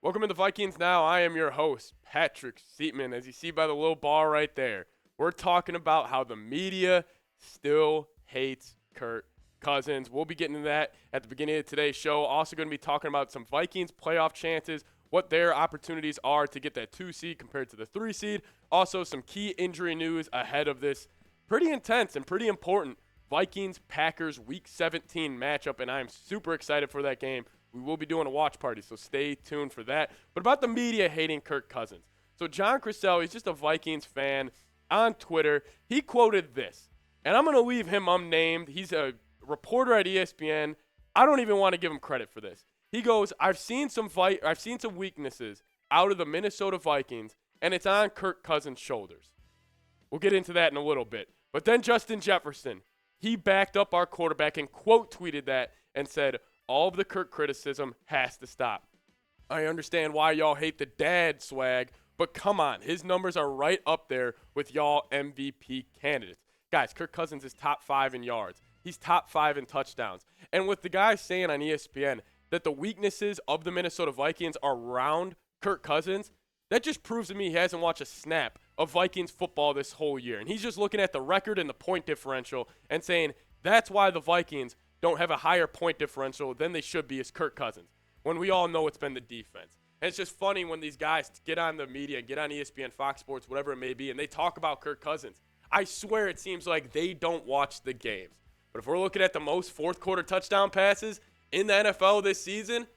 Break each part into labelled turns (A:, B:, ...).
A: Welcome to the Vikings Now. I am your host, Patrick Siepman. As you see by the little bar right there, we're talking about how the media still hates Kirk Cousins. We'll be getting to that at the beginning of today's show. Also going to be talking about some Vikings playoff chances, what their opportunities are to get that 2 seed compared to the 3 seed. Also some key injury news ahead of this pretty intense and pretty important Vikings-Packers Week 17 matchup, and I am super excited for that game. We will be doing a watch party, so stay tuned for that. But about the media hating Kirk Cousins. So John Crisell, he's just a Vikings fan on Twitter. He quoted this, and I'm going to leave him unnamed. He's a reporter at ESPN. I don't even want to give him credit for this. He goes, I've seen some weaknesses out of the Minnesota Vikings, and it's on Kirk Cousins' shoulders. We'll get into that in a little bit. But then Justin Jefferson, he backed up our quarterback and quote tweeted that and said, all of the Kirk criticism has to stop. I understand why y'all hate the dad swag, but come on. His numbers are right up there with y'all MVP candidates. Guys, Kirk Cousins is top 5 in yards. He's top 5 in touchdowns. And with the guy saying on ESPN that the weaknesses of the Minnesota Vikings are around Kirk Cousins, that just proves to me he hasn't watched a snap of Vikings football this whole year. And he's just looking at the record and the point differential and saying that's why the Vikings don't have a higher point differential than they should be as Kirk Cousins, when we all know it's been the defense. And it's just funny when these guys get on the media, get on ESPN, Fox Sports, whatever it may be, and they talk about Kirk Cousins. I swear it seems like they don't watch the games. But if we're looking at the most fourth-quarter touchdown passes in the NFL this season,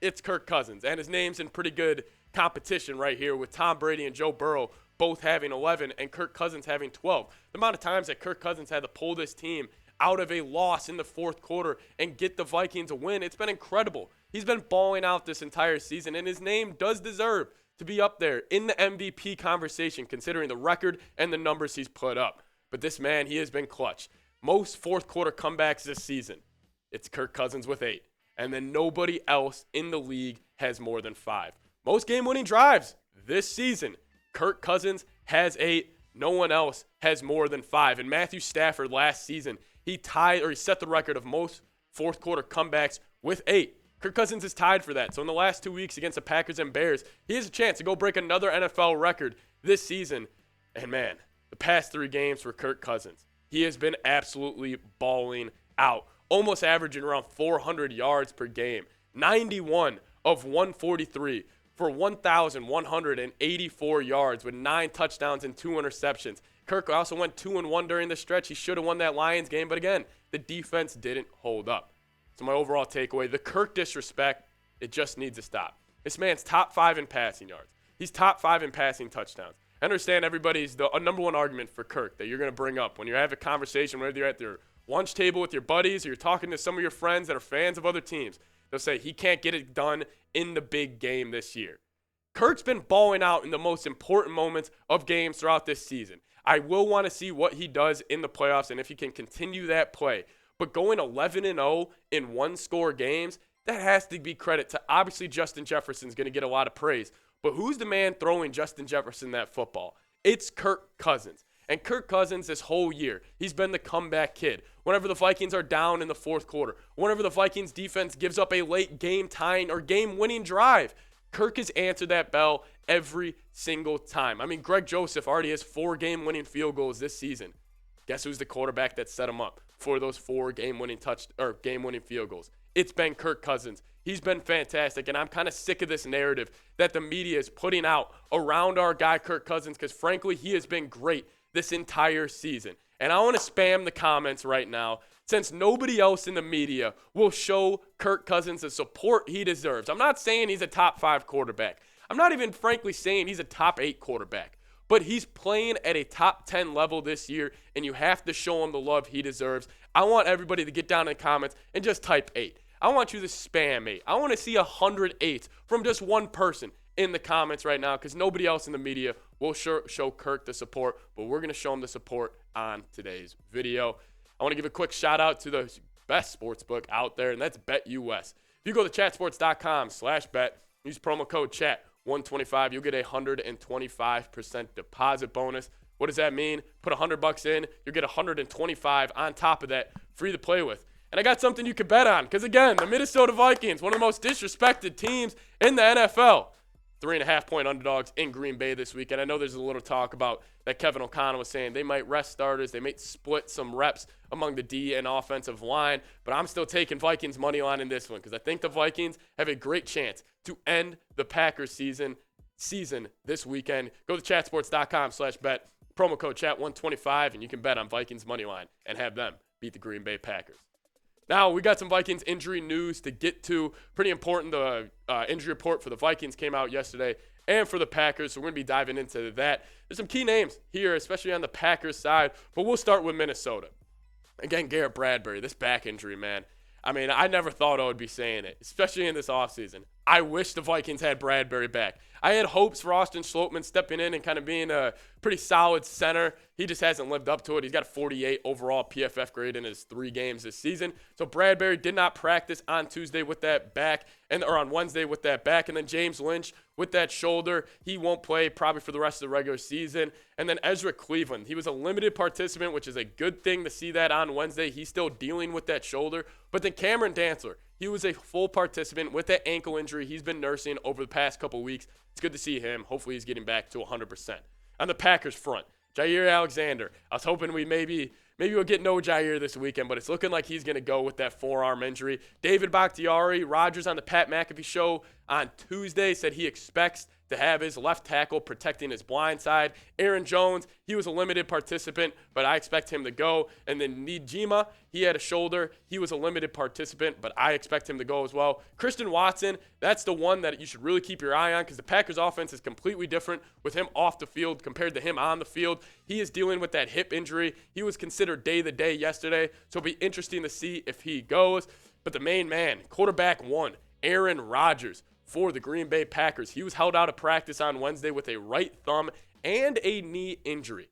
A: it's Kirk Cousins. And his name's in pretty good competition right here with Tom Brady and Joe Burrow both having 11 and Kirk Cousins having 12. The amount of times that Kirk Cousins had to pull this team out of a loss in the fourth quarter and get the Vikings a win, it's been incredible. He's been balling out this entire season, and his name does deserve to be up there in the MVP conversation considering the record and the numbers he's put up. But this man, he has been clutch. Most fourth-quarter comebacks this season, it's Kirk Cousins with 8. And then nobody else in the league has more than 5. Most game-winning drives this season, Kirk Cousins has 8. No one else has more than 5. And Matthew Stafford last season, he set the record of most fourth-quarter comebacks with 8. Kirk Cousins is tied for that. So in the last 2 weeks against the Packers and Bears, he has a chance to go break another NFL record this season. And man, the past 3 games for Kirk Cousins, he has been absolutely balling out, almost averaging around 400 yards per game, 91 of 143 for 1,184 yards with 9 touchdowns and 2 interceptions. Kirk also went 2-1 during the stretch. He should have won that Lions game, but again, the defense didn't hold up. So my overall takeaway, the Kirk disrespect, it just needs to stop. This man's top 5 in passing yards. He's top 5 in passing touchdowns. I understand everybody's the number one argument for Kirk that you're going to bring up when you have a conversation, whether you're at your lunch table with your buddies or you're talking to some of your friends that are fans of other teams. They'll say he can't get it done in the big game this year. Kirk's been balling out in the most important moments of games throughout this season. I will want to see what he does in the playoffs and if he can continue that play. But going 11-0 in one-score games, that has to be credit to obviously Justin Jefferson's going to get a lot of praise. But who's the man throwing Justin Jefferson that football? It's Kirk Cousins. And Kirk Cousins this whole year, he's been the comeback kid. Whenever the Vikings are down in the fourth quarter, whenever the Vikings defense gives up a late game tying or game-winning drive, Kirk has answered that bell every single time. I mean, Greg Joseph already has 4 game-winning field goals this season. Guess who's the quarterback that set him up for those 4 game-winning field goals? It's been Kirk Cousins. He's been fantastic, and I'm kind of sick of this narrative that the media is putting out around our guy Kirk Cousins because, frankly, he has been great this entire season. And I want to spam the comments right now since nobody else in the media will show Kirk Cousins the support he deserves. I'm not saying he's a top 5 quarterback. I'm not even frankly saying he's a top 8 quarterback. But he's playing at a top 10 level this year, and you have to show him the love he deserves. I want everybody to get down in the comments and just type 8. I want you to spam 8. I want to see 108 from just one person in the comments right now because nobody else in the media will show Kirk the support, but we're going to show him the support on today's video. I want to give a quick shout out to the best sportsbook out there, and that's BetUS. If you go to chatsports.com/bet, use promo code CHAT125, you'll get a 125% deposit bonus. What does that mean? Put $100 in, you'll get $125 on top of that, free to play with. And I got something you could bet on because, again, the Minnesota Vikings, one of the most disrespected teams in the NFL. 3.5-point underdogs in Green Bay this weekend. I know there's a little talk about that Kevin O'Connell was saying they might rest starters. They might split some reps among the D and offensive line. But I'm still taking Vikings money line in this one because I think the Vikings have a great chance to end the Packers season this weekend. Go to chatsports.com/bet. Promo code chat125 and you can bet on Vikings money line and have them beat the Green Bay Packers. Now, we got some Vikings injury news to get to. Pretty important. The injury report for the Vikings came out yesterday and for the Packers, so we're going to be diving into that. There's some key names here, especially on the Packers side, but we'll start with Minnesota. Again, Garrett Bradbury, this back injury, man. I mean, I never thought I would be saying it, especially in this offseason. I wish the Vikings had Bradbury back. I had hopes for Austin Schlottmann stepping in and kind of being a pretty solid center. He just hasn't lived up to it. He's got a 48 overall PFF grade in his 3 games this season. So Bradbury did not practice on Tuesday with that back, or on Wednesday with that back. And then James Lynch with that shoulder. He won't play probably for the rest of the regular season. And then Ezra Cleveland. He was a limited participant, which is a good thing to see that on Wednesday. He's still dealing with that shoulder. But then Cameron Dantzler. He was a full participant with that ankle injury he's been nursing over the past couple weeks. It's good to see him. Hopefully he's getting back to 100%. On the Packers front, Jair Alexander. I was hoping maybe we'll get no Jair this weekend, but it's looking like he's going to go with that forearm injury. David Bakhtiari, Rodgers on the Pat McAfee show on Tuesday said he expects to have his left tackle protecting his blind side. Aaron Jones, he was a limited participant, but I expect him to go. And then Nijima, he had a shoulder. He was a limited participant, but I expect him to go as well. Christian Watson, that's the one that you should really keep your eye on because the Packers offense is completely different with him off the field compared to him on the field. He is dealing with that hip injury. He was considered day-to-day yesterday, so it'll be interesting to see if he goes. But the main man, quarterback 1, Aaron Rodgers, for the Green Bay Packers. He was held out of practice on Wednesday with a right thumb and a knee injury.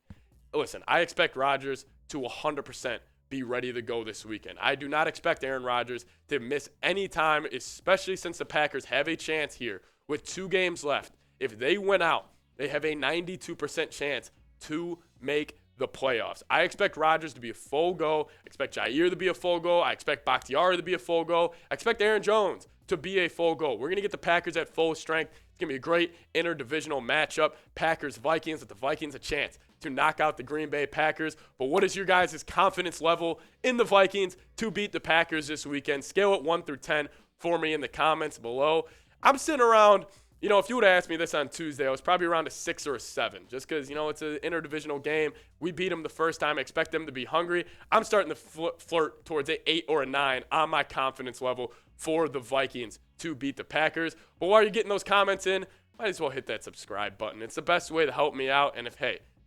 A: Listen, I expect Rodgers to 100% be ready to go this weekend. I do not expect Aaron Rodgers to miss any time, especially since the Packers have a chance here with 2 games left. If they win out, they have a 92% chance to make the playoffs. I expect Rodgers to be a full go. I expect Jair to be a full go. I expect Bakhtiari to be a full go. I expect Aaron Jones to be a full go. We're going to get the Packers at full strength. It's going to be a great interdivisional matchup. Packers-Vikings, with the Vikings a chance to knock out the Green Bay Packers. But what is your guys' confidence level in the Vikings to beat the Packers this weekend? Scale it 1 through 10 for me in the comments below. I'm sitting around, if you would have asked me this on Tuesday, I was probably around a 6 or a 7 just because, it's an interdivisional game. We beat them the first time. I expect them to be hungry. I'm starting to flirt towards an 8 or a 9 on my confidence level for the Vikings to beat the Packers. But while you're getting those comments in, might as well hit that subscribe button. It's the best way to help me out. And if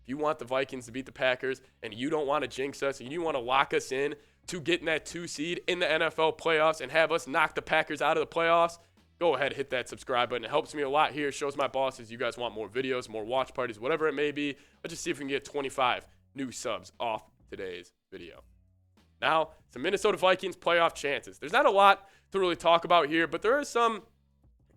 A: you want the Vikings to beat the Packers and you don't want to jinx us and you want to lock us in to getting that 2 seed in the NFL playoffs and have us knock the Packers out of the playoffs, go ahead, hit that subscribe button. It helps me a lot here. Shows my bosses you guys want more videos, more watch parties, whatever it may be. Let's just see if we can get 25 new subs off today's video. Now, some Minnesota Vikings playoff chances. There's not a lot to really talk about here, but there are some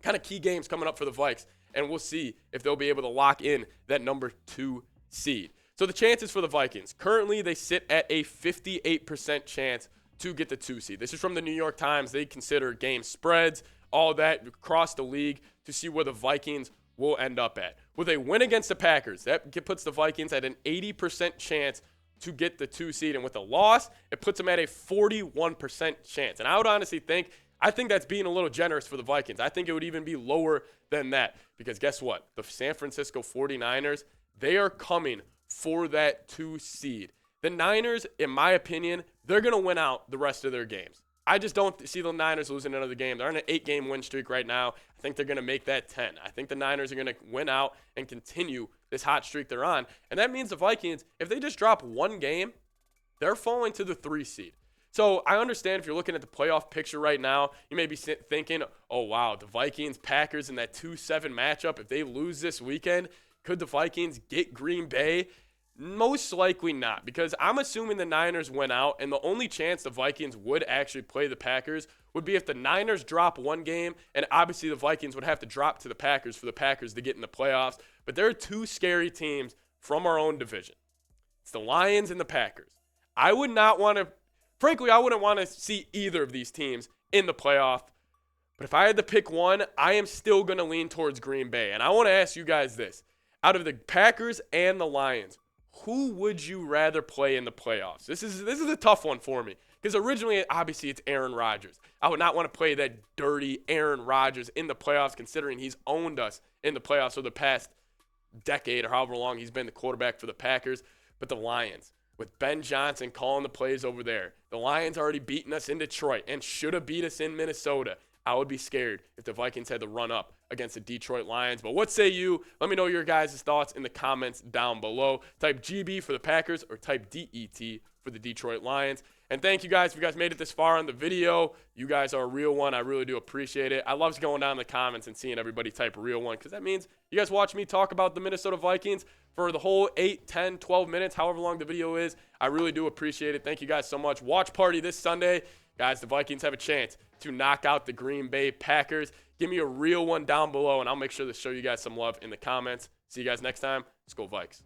A: kind of key games coming up for the Vikes, and we'll see if they'll be able to lock in that number 2 seed. So the chances for the Vikings, currently they sit at a 58% chance to get the 2 seed. This is from the New York Times. They consider game spreads, all that across the league to see where the Vikings will end up at. With a win against the Packers, that puts the Vikings at an 80% chance to get the 2 seed. And with a loss, it puts them at a 41% chance. And I would honestly think that's being a little generous for the Vikings. I think it would even be lower than that because guess what? The San Francisco 49ers, they are coming for that 2 seed. The Niners, in my opinion, they're going to win out the rest of their games. I just don't see the Niners losing another game. They're on an 8-game win streak right now. I think they're going to make that 10. I think the Niners are going to win out and continue this hot streak they're on. And that means the Vikings, if they just drop 1 game, they're falling to the 3 seed. So I understand if you're looking at the playoff picture right now, you may be thinking, oh, wow, the Vikings, Packers in that 2-7 matchup, if they lose this weekend, could the Vikings get Green Bay? Most likely not, because I'm assuming the Niners win out, and the only chance the Vikings would actually play the Packers would be if the Niners drop 1 game, and obviously the Vikings would have to drop to the Packers for the Packers to get in the playoffs. But there are 2 scary teams from our own division. It's the Lions and the Packers. I would not want to frankly, I wouldn't want to see either of these teams in the playoff. But if I had to pick one, I am still going to lean towards Green Bay. And I want to ask you guys this. Out of the Packers and the Lions, who would you rather play in the playoffs? This is a tough one for me. Because originally, obviously, it's Aaron Rodgers. I would not want to play that dirty Aaron Rodgers in the playoffs, considering he's owned us in the playoffs for the past decade or however long he's been the quarterback for the Packers. But the Lions, with Ben Johnson calling the plays over there, the Lions already beaten us in Detroit and should have beat us in Minnesota. I would be scared if the Vikings had to run up against the Detroit Lions. But what say you? Let me know your guys' thoughts in the comments down below. Type GB for the Packers or type DET for the Detroit Lions. And thank you guys if you guys made it this far on the video. You guys are a real one. I really do appreciate it. I love going down in the comments and seeing everybody type real one because that means you guys watch me talk about the Minnesota Vikings for the whole 8, 10, 12 minutes, however long the video is. I really do appreciate it. Thank you guys so much. Watch party this Sunday. Guys, the Vikings have a chance to knock out the Green Bay Packers. Give me a real one down below, and I'll make sure to show you guys some love in the comments. See you guys next time. Let's go Vikes.